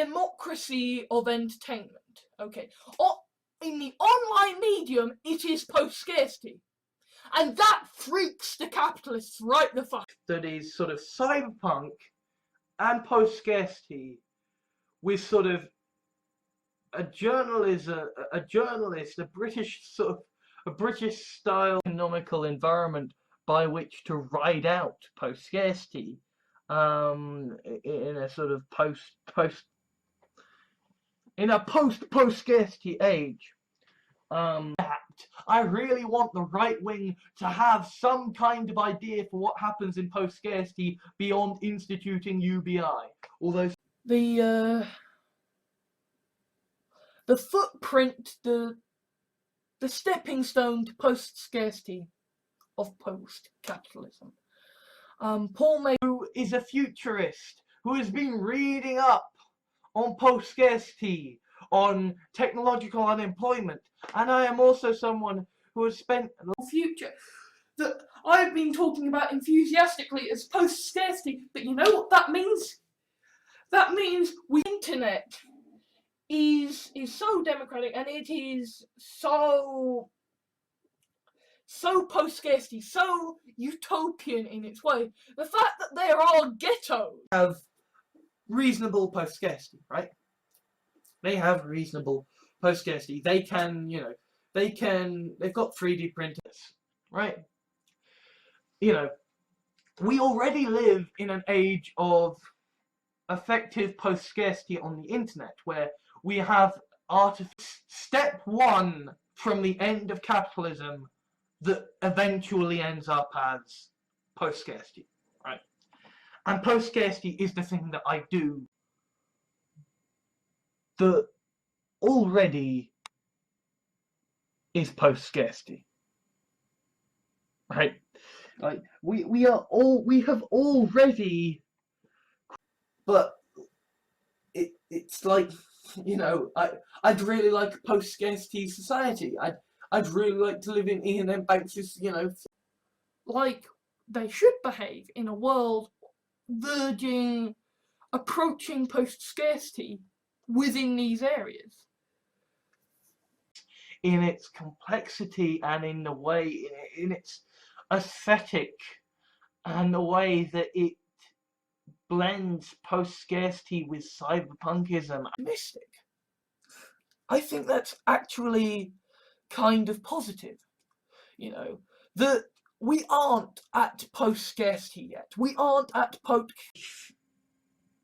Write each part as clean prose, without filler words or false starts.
democracy of entertainment. Okay, in the online medium, it is post-scarcity. And that freaks the capitalists right the fuck. That is sort of cyberpunk and post-scarcity with sort of a journalist, a British style economical environment by which to ride out post-scarcity in a sort of post-scarcity age. I really want the right wing to have some kind of idea for what happens in post-scarcity beyond instituting UBI. Although the footprint, the stepping stone to post-scarcity of post-capitalism. Paul May, who is a futurist, who has been reading up on post-scarcity, on technological unemployment, and I am also someone who has spent future that I've been talking about enthusiastically as post-scarcity, but you know what that means? That means the internet is so democratic, and it is so post-scarcity, so utopian in its way. The fact that there are ghettos have reasonable post-scarcity, right? They have reasonable post-scarcity. They can, they've got 3D printers, right? We already live in an age of effective post-scarcity on the internet, where we have step one from the end of capitalism that eventually ends up as post-scarcity, right? And post-scarcity is the thing that I do that already is post-scarcity, right? Like we have already, but it's like, I'd really like a post-scarcity society. I'd really like to live in Ian M. Banks', like they should behave in a world approaching post-scarcity within these areas. In its complexity and in the way, in its aesthetic and the way that it blends post-scarcity with cyberpunkism. Mystic. I think that's actually kind of positive, that we aren't at post-scarcity yet. We aren't at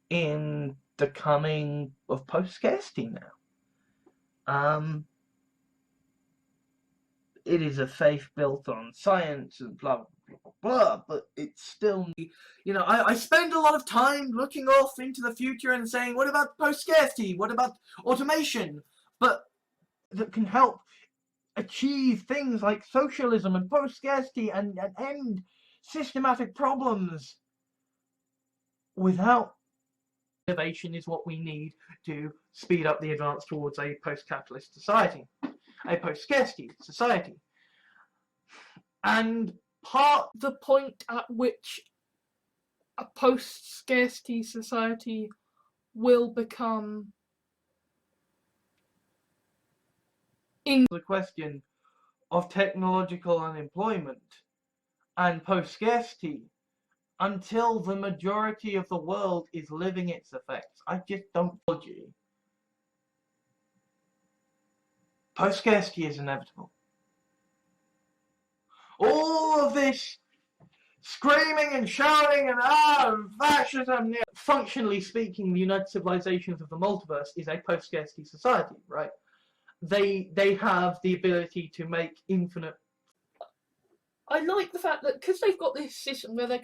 in the coming of post-scarcity now. It is a faith built on science and blah blah blah blah, but it's still, I spend a lot of time looking off into the future and saying, what about post-scarcity? What about automation? But that can help achieve things like socialism and post-scarcity and end systematic problems. Without innovation is what we need to speed up the advance towards a post-capitalist society, a post-scarcity society. And the point at which a post-scarcity society will become in the question of technological unemployment and post-scarcity until the majority of the world is living its effects. I just don't believe you. Post-scarcity is inevitable. All of this screaming and shouting and fascism. Functionally speaking, the United Civilizations of the Multiverse is a post-scarcity society, right? They have the ability to make infinite. I like the fact that because they've got this system where they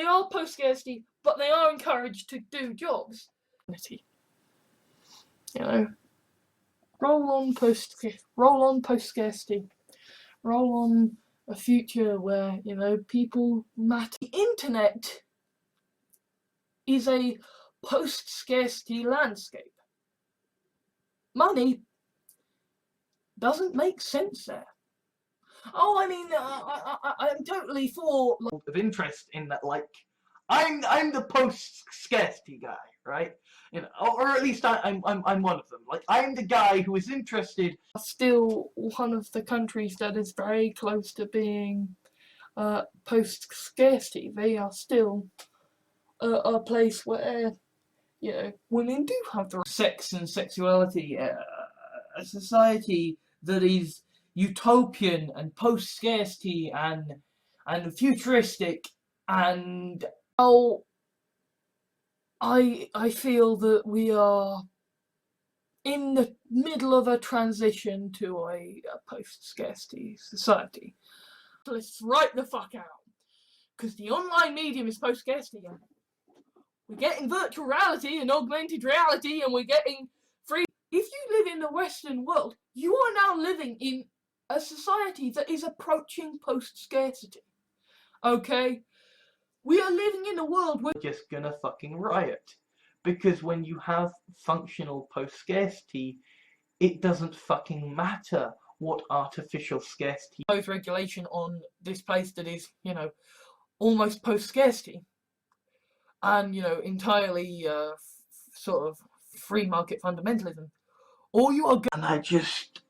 are post-scarcity, but they are encouraged to do jobs. Roll on post-scarcity. Roll on a future where, people matter. The internet is a post-scarcity landscape. Money doesn't make sense there. I'm totally for of interest in that, like, I'm the post-scarcity guy, right? You know, or at least I'm one of them. Like, I'm the guy who is interested. Still one of the countries that is very close to being post-scarcity. They are still a place where, you know, women do have the Sex and sexuality, a society that is utopian and post-scarcity and futuristic, and I feel that we are in the middle of a transition to a post-scarcity society. So let's write the fuck out, because the online medium is post-scarcity. We're getting virtual reality and augmented reality, and we're getting free. If you live in the Western world, you are now living in a society that is approaching post-scarcity. Okay? We are living in a world where we're just gonna fucking riot. Because when you have functional post-scarcity, it doesn't fucking matter what artificial scarcity. Regulation on this place that is, you know, almost post-scarcity. And, you know, entirely sort of free market fundamentalism. All you are and I just,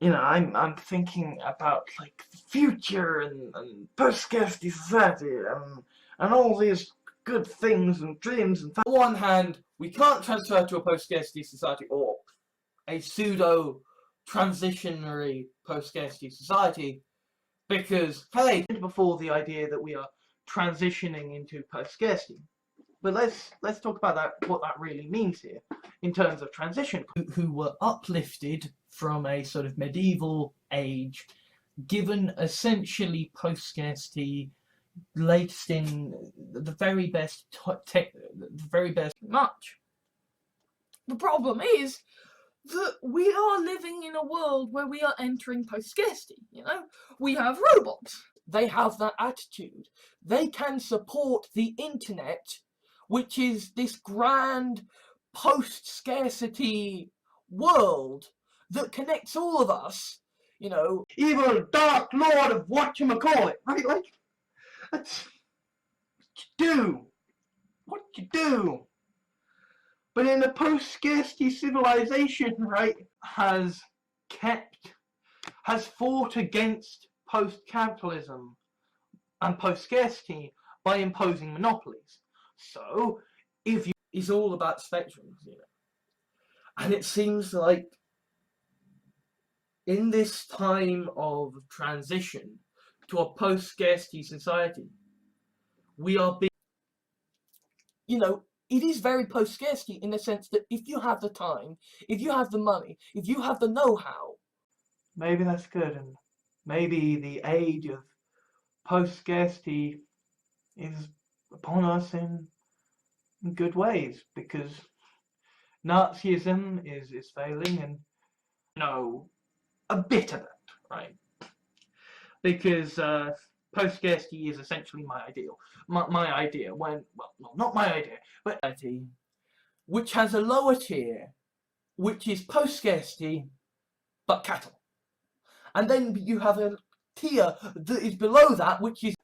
you know, I'm thinking about like the future and post-scarcity society and all these good things and dreams. And on one hand, we can't transfer to a post-scarcity society or a pseudo transitionary post-scarcity society because, hey, before the idea that we are transitioning into post-scarcity. But let's talk about that, what that really means here in terms of transition. Who were uplifted from a sort of medieval age, given essentially post-scarcity, laced in the very best much. The problem is that we are living in a world where we are entering post-scarcity, you know? We have robots. They have that attitude. They can support the internet, which is this grand post-scarcity world that connects all of us, you know. Evil dark lord of whatchamacallit, right? Like, that's what you do. But in a post-scarcity civilization, right, has fought against post-capitalism and post-scarcity by imposing monopolies. So, it's all about spectrums, you know. And it seems like in this time of transition to a post-scarcity society, we are being, you know, it is very post-scarcity in the sense that if you have the time, if you have the money, if you have the know-how, maybe that's good, and maybe the age of post-scarcity is upon us in good ways, because Nazism is failing, and you know, a bit of it, right? Because post-scarcity is essentially my ideal. My idea, well, not my idea, but which has a lower tier, which is post-scarcity, but cattle. And then you have a tier that is below that, which is,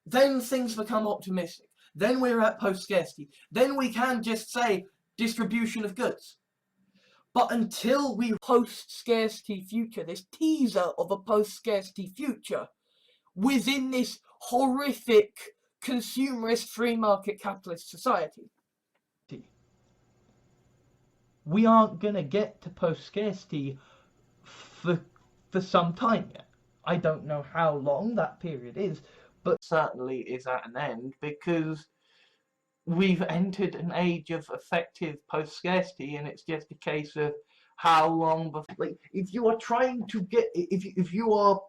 then things become optimistic. Then we're at post-scarcity. Then we can just say distribution of goods. But until we post-scarcity future, this teaser of a post-scarcity future, within this horrific consumerist free market capitalist society. We aren't gonna get to post-scarcity for some time yet. I don't know how long that period is, but certainly is at an end, because we've entered an age of effective post-scarcity, and it's just a case of how long before. Like, if you are trying to get, if you are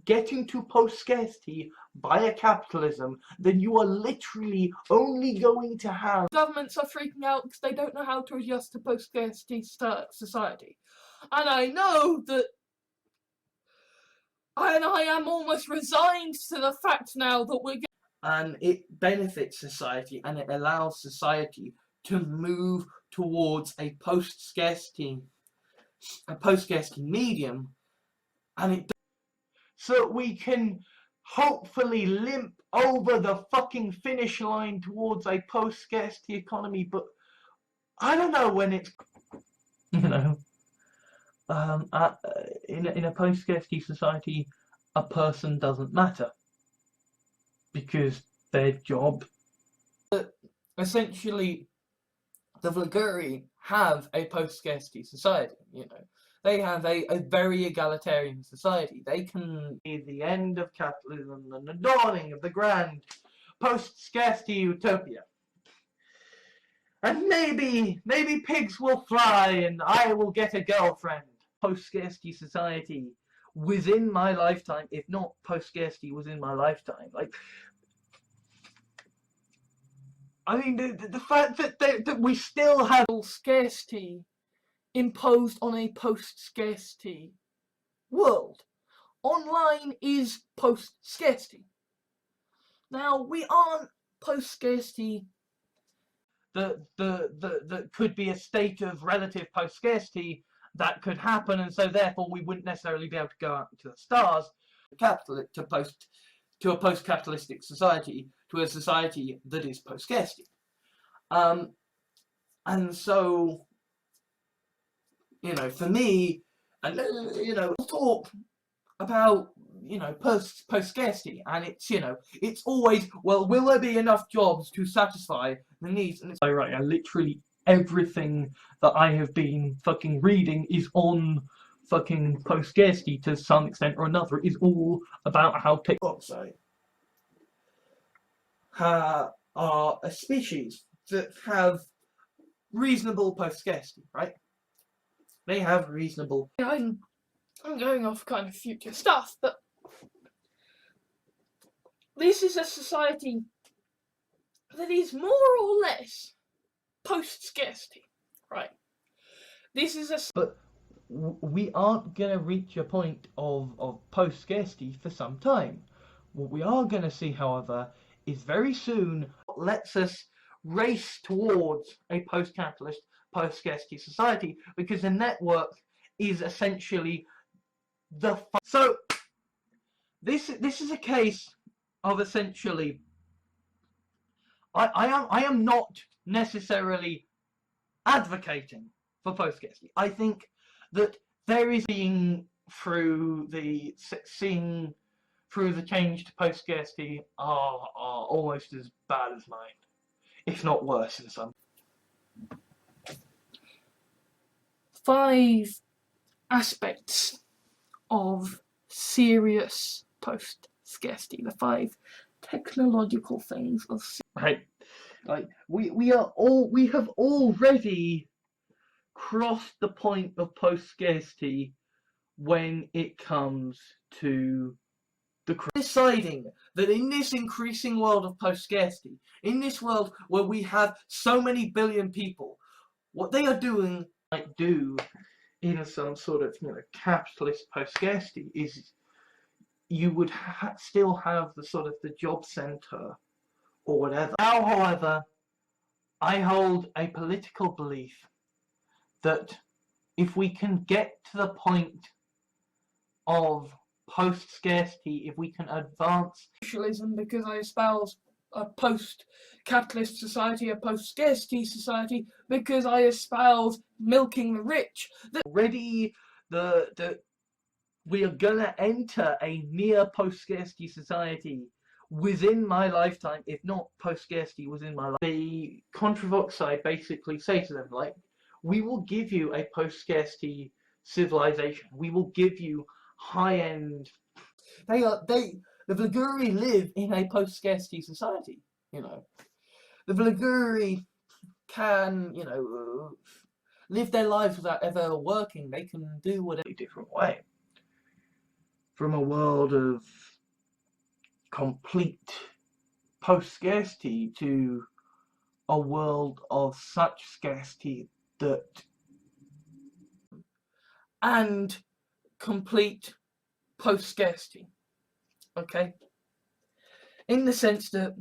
getting to post-scarcity via capitalism, then you are literally only going to have... Governments are freaking out because they don't know how to adjust to post-scarcity society. And I know that, and I am almost resigned to the fact now that we're... And it benefits society, and it allows society to move towards a post-scarcity medium, and it, so we can hopefully limp over the fucking finish line towards a post-scarcity economy, but I don't know when it's, you know, in a post-scarcity society, a person doesn't matter because their job. Essentially, the Vlguri have a post-scarcity society. You know, they have a very egalitarian society. They can be the end of capitalism and the dawning of the grand post-scarcity utopia. And maybe pigs will fly and I will get a girlfriend. Post-scarcity society within my lifetime, if not post-scarcity within my lifetime. Like, I mean, the fact that we still have scarcity imposed on a post-scarcity world. Online is post-scarcity. Now, we aren't post-scarcity. That could be a state of relative post-scarcity that could happen, and so therefore we wouldn't necessarily be able to go out to the stars. To a post-capitalistic society, to a society that is post-scarcity. And so, you know, for me, and you know, we'll talk about, you know, post-scarcity, and it's, you know, it's always, well, will there be enough jobs to satisfy the needs? And it's right, literally everything that I have been fucking reading is on fucking post-scarcity to some extent or another. It is all about how are a species that have reasonable post-scarcity, right? They have reasonable. I'm going off kind of future stuff, but this is a society that is more or less post-scarcity, right? This is a... But we aren't going to reach a point of post-scarcity for some time. What we are going to see, however, is very soon lets us race towards a post-capitalist, post-scarcity society, because the network is essentially the... So, this is a case of essentially... I am not necessarily advocating for post-scarcity. I think that there is seeing through the change to post-scarcity are almost as bad as mine, if not worse in some. 5 aspects of serious post-scarcity, the 5 technological things of... Right, like we have already crossed the point of post-scarcity when it comes to deciding that in this increasing world of post-scarcity, in this world where we have so many billion people, what they are doing, like do in some sort of, you know, capitalist post-scarcity, is you would still have the sort of the job center or whatever. Now, however, I hold a political belief that if we can get to the point of post-scarcity, if we can advance socialism, because I espouse a post-capitalist society, a post-scarcity society, because I espouse milking the rich. Already, we are gonna enter a near post-scarcity society within my lifetime, if not post-scarcity within my life. The Contravoxi basically say to them, like, we will give you a post-scarcity civilization. We will give you high-end... The Vlguri live in a post-scarcity society, you know. The Vlguri can, you know, live their lives without ever working. They can do whatever different way. From a world of complete post-scarcity to a world of such scarcity that... and complete post-scarcity. Okay? In the sense that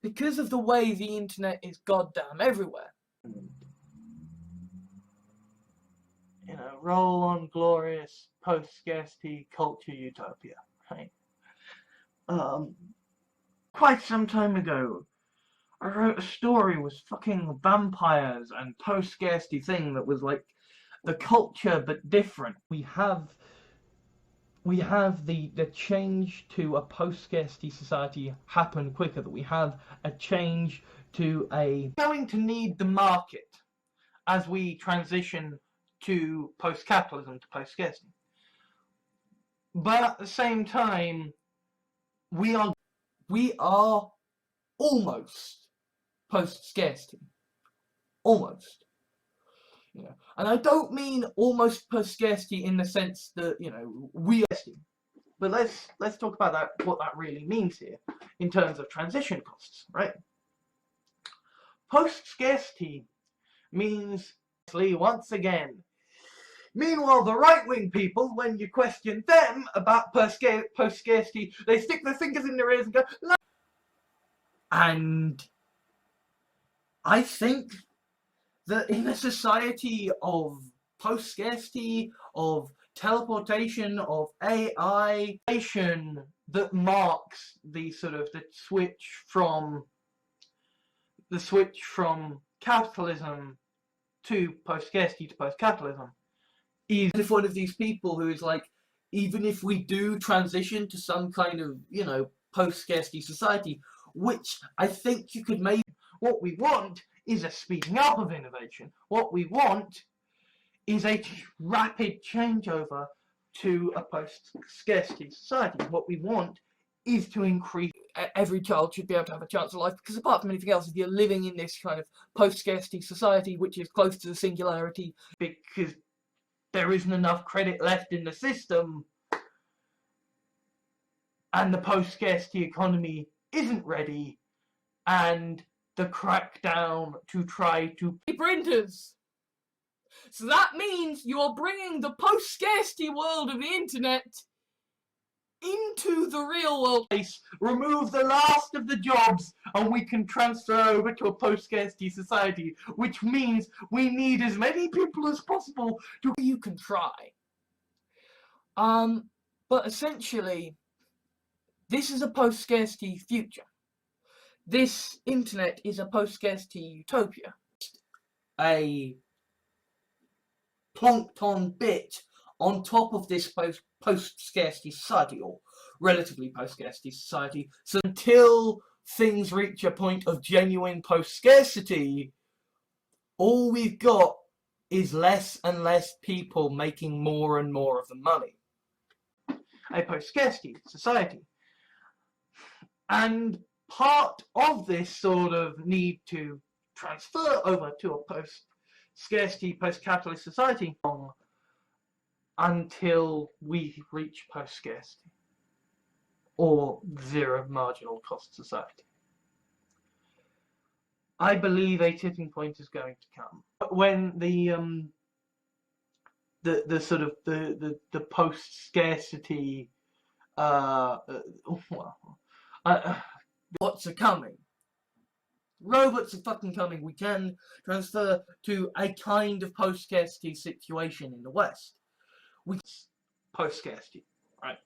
because of the way the internet is goddamn everywhere, you know, roll on glorious post-scarcity culture utopia, right? quite some time ago, I wrote a story with fucking vampires and post-scarcity thing that was like the culture but different. We have the change to a post-scarcity society happen quicker. That we have a change to a going to need the market as we transition to post-capitalism to post-scarcity. But at the same time, we are almost post-scarcity. Almost. You know, and I don't mean almost post-scarcity in the sense that, you know, we are. But let's talk about that, what that really means here in terms of transition costs, right? Post-scarcity means, once again, meanwhile, the right-wing people, when you question them about post-scarcity, they stick their fingers in their ears and go, no. And I think that in a society of post-scarcity, of teleportation, of AI, that marks the sort of the switch from capitalism to post-scarcity to post-capitalism, is if one of these people who is like, even if we do transition to some kind of, you know, post-scarcity society, which I think you could maybe, what we want is a speeding up of innovation. What we want is a rapid changeover to a post-scarcity society. What we want is to increase. Every child should be able to have a chance of life, because apart from anything else, if you're living in this kind of post-scarcity society, which is close to the singularity, because there isn't enough credit left in the system, and the post-scarcity economy isn't ready, and the crackdown to try to printers. So that means you're bringing the post-scarcity world of the internet into the real world. Remove the last of the jobs and we can transfer over to a post-scarcity society, which means we need as many people as possible to... You can try. But essentially, this is a post-scarcity future. This internet is a post-scarcity utopia. A plonked on bit on top of this post-scarcity society, or relatively post-scarcity society. So until things reach a point of genuine post-scarcity, all we've got is less and less people making more and more of the money. A post-scarcity society. And part of this sort of need to transfer over to a post-scarcity, post-capitalist society until we reach post-scarcity or zero marginal cost society. I believe a tipping point is going to come when the sort of the post-scarcity what's coming. Robots are fucking coming. We can transfer to a kind of post-scarcity situation in the West. Post-scarcity, right?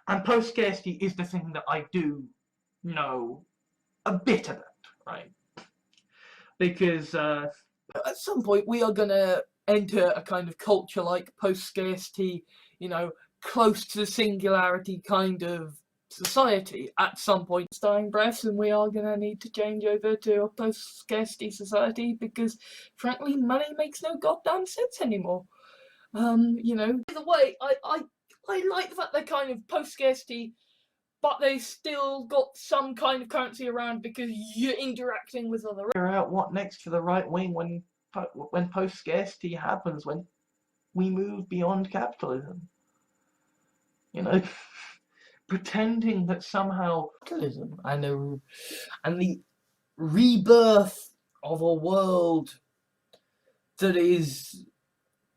And post-scarcity is the thing that I do know a bit about, right? Because at some point we are gonna enter a kind of culture like post-scarcity, you know, close to the singularity kind of society at some point. Dying breaths, and we are gonna need to change over to a post-scarcity society because, frankly, money makes no goddamn sense anymore. You know. Either way, I like the fact they're kind of post-scarcity, but they still got some kind of currency around because you're interacting with other. Figure out what next for the right wing when post-scarcity happens, when we move beyond capitalism. You know, pretending that somehow capitalism and the rebirth of a world that is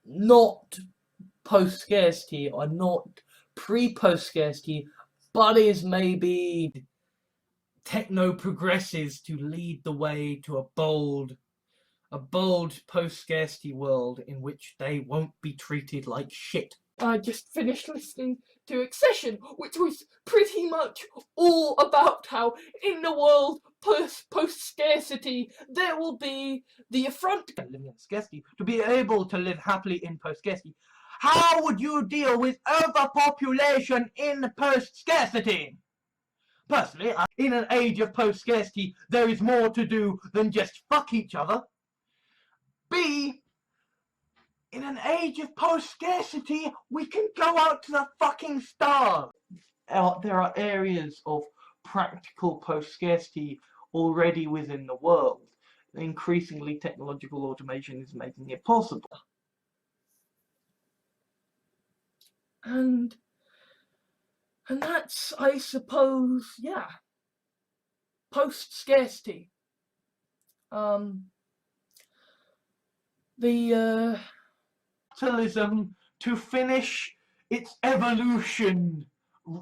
not post-scarcity or not pre-post-scarcity, but is maybe techno-progresses to lead the way to a bold post-scarcity world in which they won't be treated like shit. I just finished listening to Accession, which was pretty much all about how in the world post-scarcity there will be the affront living in scarcity to be able to live happily in post-scarcity. How would you deal with overpopulation in post-scarcity? Personally, in an age of post-scarcity, there is more to do than just fuck each other. B, in an age of post-scarcity, we can go out to the fucking stars. There are areas of practical post-scarcity already within the world. Increasingly, technological automation is making it possible. And that's, I suppose, yeah, post-scarcity. Capitalism to finish its evolution,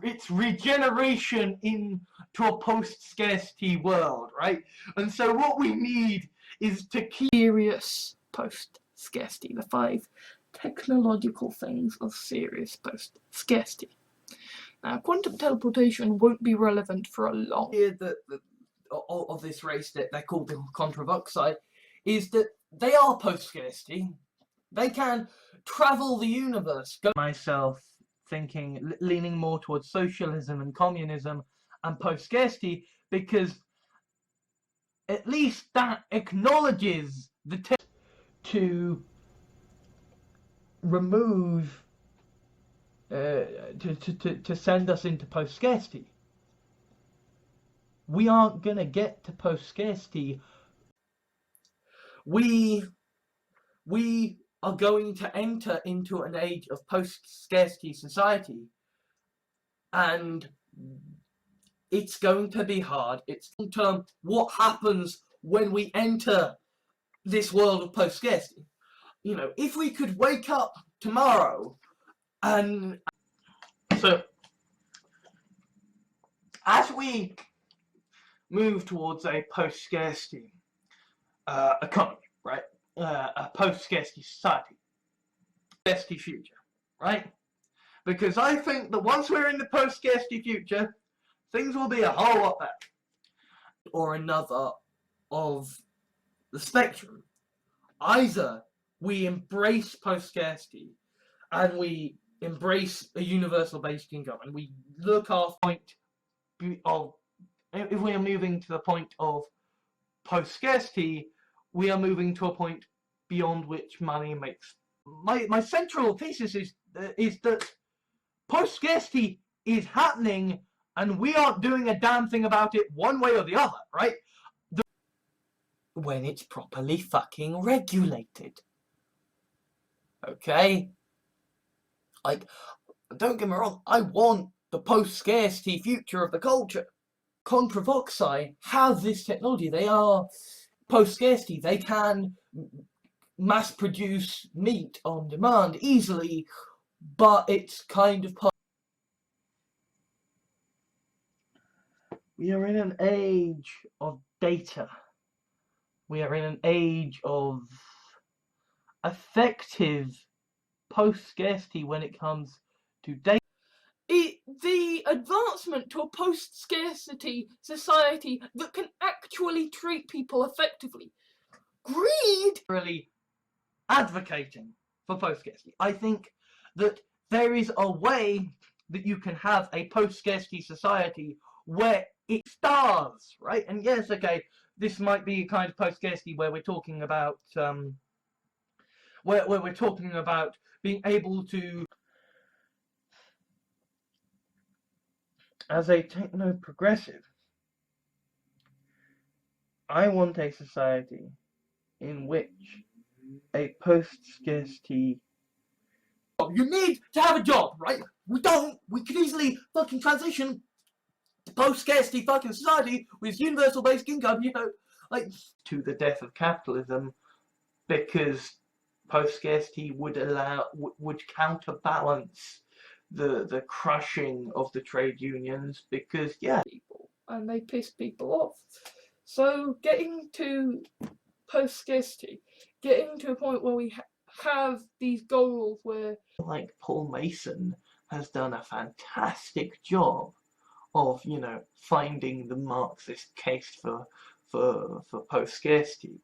its regeneration into a post-scarcity world, right? And so what we need is to keep serious post-scarcity, the 5 technological things of serious post-scarcity. Now, quantum teleportation won't be relevant for a long time. Of this race that they're called the Contravoxi is that they are post-scarcity. They can travel the universe. Myself thinking, leaning more towards socialism and communism and post-scarcity, because at least that acknowledges the to remove to send us into post-scarcity. We aren't gonna get to post-scarcity. We are going to enter into an age of post-scarcity society, and it's going to be hard. It's long term. What happens when we enter this world of post-scarcity? You know, if we could wake up tomorrow and so as we move towards a post-scarcity economy, right? A post-scarcity society, scarcity future, right? Because I think that once we're in the post-scarcity future, things will be a whole lot better. Or another of the spectrum. Either we embrace post-scarcity and we embrace a universal basic income and we look our point of, if we are moving to the point of post-scarcity, we are moving to a point beyond which money makes. My central thesis is that post-scarcity is happening and we aren't doing a damn thing about it one way or the other, right? When it's properly fucking regulated. Okay? Like, don't get me wrong, I want the post-scarcity future of the culture. Contravoxi have this technology. They are post-scarcity. They can mass produce meat on demand easily, but it's kind of we are in an age of data. We are in an age of effective post-scarcity when it comes to data. The advancement to a post-scarcity society that can actually treat people effectively. Greed! Really advocating for post-scarcity. I think that there is a way that you can have a post-scarcity society where it stars, right? And yes, okay, this might be a kind of post-scarcity where we're talking about where we're talking about being able to, as a techno-progressive, I want a society in which a post-scarcity. You need to have a job, right? We don't. We could easily fucking transition to post-scarcity fucking society with universal basic income, you know, like to the death of capitalism, because post-scarcity would counterbalance the crushing of the trade unions, because yeah, people and they piss people off. So getting to post-scarcity, getting to a point where we have these goals where, like, Paul Mason has done a fantastic job of, you know, finding the Marxist case for post-scarcity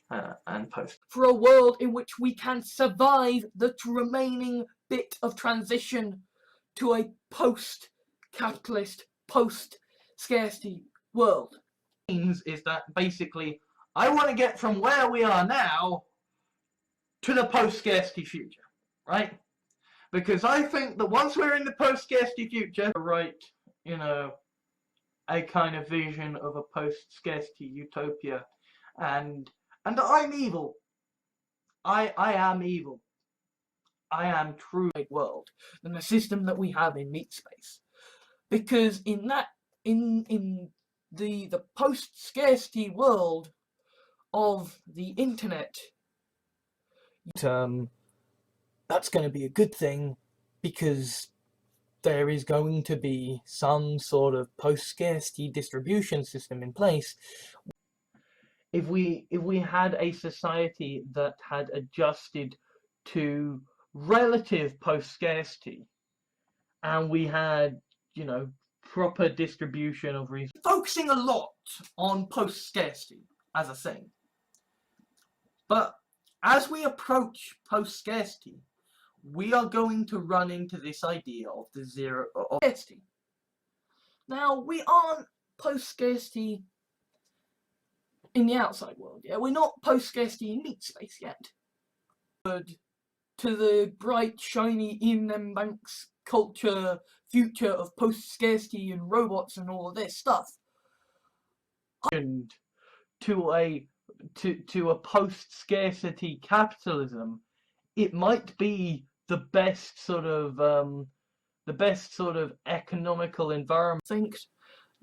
and post. for a world in which we can survive the remaining bit of transition to a post-capitalist, post-scarcity world. Means is that basically I want to get from where we are now to the post-scarcity future, right? Because I think that once we're in the post-scarcity future, right, you know, a kind of vision of a post-scarcity utopia, and I'm evil. I am evil. I am true world than the system that we have in meat space, because in the post-scarcity world of the internet, that's going to be a good thing, because there is going to be some sort of post-scarcity distribution system in place. If we had a society that had adjusted to relative post-scarcity, and we had, you know, proper distribution of resources, Focusing a lot on post-scarcity as a thing. But as we approach post-scarcity, we are going to run into this idea of the zero of scarcity. Now, we aren't post-scarcity in the outside world, yeah? We're not post-scarcity in meat space yet. To the bright, shiny in them banks culture future of post-scarcity and robots and all of this stuff. And to a post-scarcity capitalism, it might be the best sort of economical environment. I think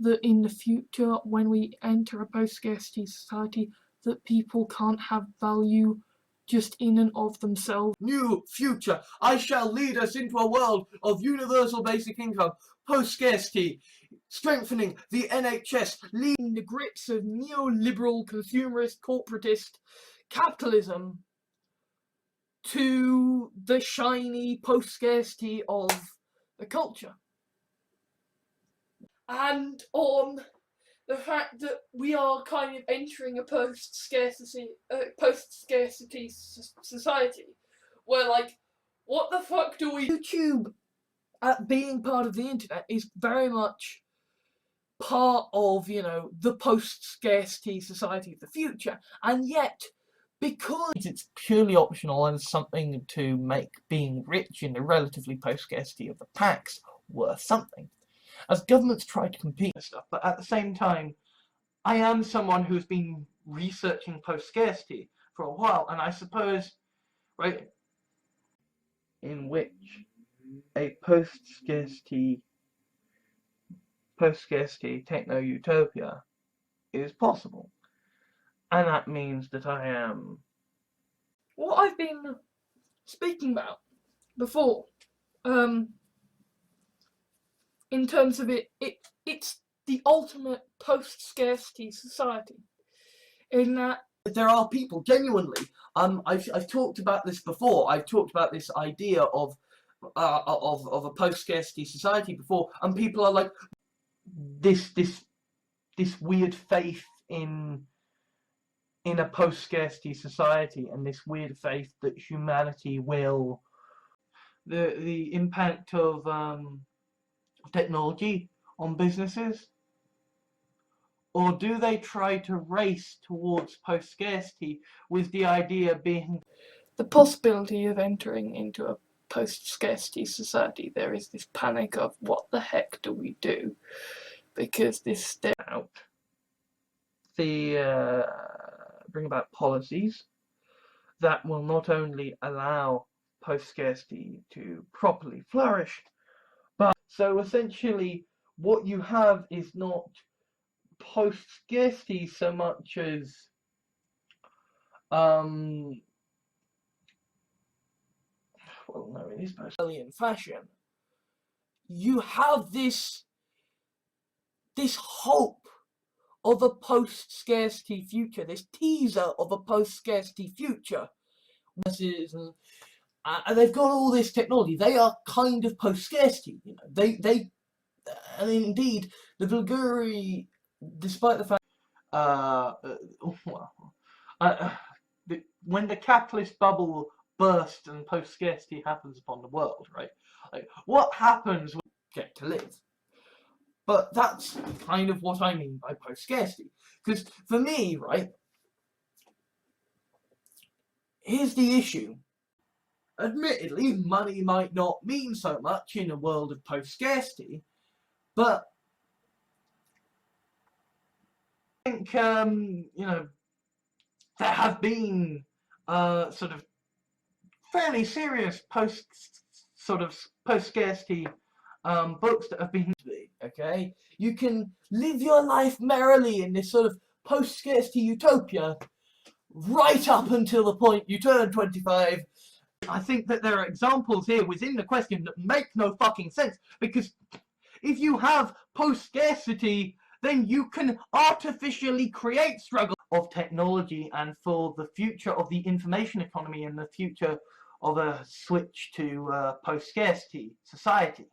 that in the future, when we enter a post-scarcity society, that people can't have value just in and of themselves. New future, I shall lead us into a world of universal basic income, post-scarcity, strengthening the NHS, leading the grips of neoliberal, consumerist, corporatist capitalism to the shiny post-scarcity of the culture. And on the fact that we are kind of entering a post-scarcity society, where, like, what the fuck do we... YouTube, being part of the internet, is very much part of, you know, the post-scarcity society of the future, and yet, because it's purely optional and something to make being rich in the relatively post-scarcity of the packs worth something, as governments try to compete with stuff. But at the same time, I am someone who's been researching post-scarcity for a while, and I suppose, right, in which a post-scarcity techno-utopia is possible. And that means that I am... What I've been speaking about before, in terms of it's the ultimate post-scarcity society, in that there are people, genuinely, I've talked about this before, I've talked about this idea of a post-scarcity society before, and people are like, this weird faith in a post-scarcity society, and this weird faith that humanity will... The impact of technology on businesses? Or do they try to race towards post-scarcity with the idea being the possibility of entering into a post-scarcity society? There is this panic of, what the heck do we do? Because this out the bring about policies that will not only allow post-scarcity to properly flourish, but so essentially what you have is not post-scarcity so much as well, no, it is post-alien fashion. You have this hope of a post-scarcity future, this teaser of a post-scarcity future, and they've got all this technology. They are kind of post-scarcity. You know, and indeed, the Bulgari, despite the fact, well, when the capitalist bubble bursts and post-scarcity happens upon the world, right? Like, what happens when we get to live? But that's kind of what I mean by post-scarcity. Because for me, right, here's the issue. Admittedly, money might not mean so much in a world of post-scarcity, but I think, you know, there have been sort of fairly serious post-scarcity books that have been, okay? You can live your life merrily in this sort of post-scarcity utopia right up until the point you turn 25. I think that there are examples here within the question that make no fucking sense, because if you have post-scarcity, then you can artificially create struggle of technology and for the future of the information economy and the future of a switch to post-scarcity society.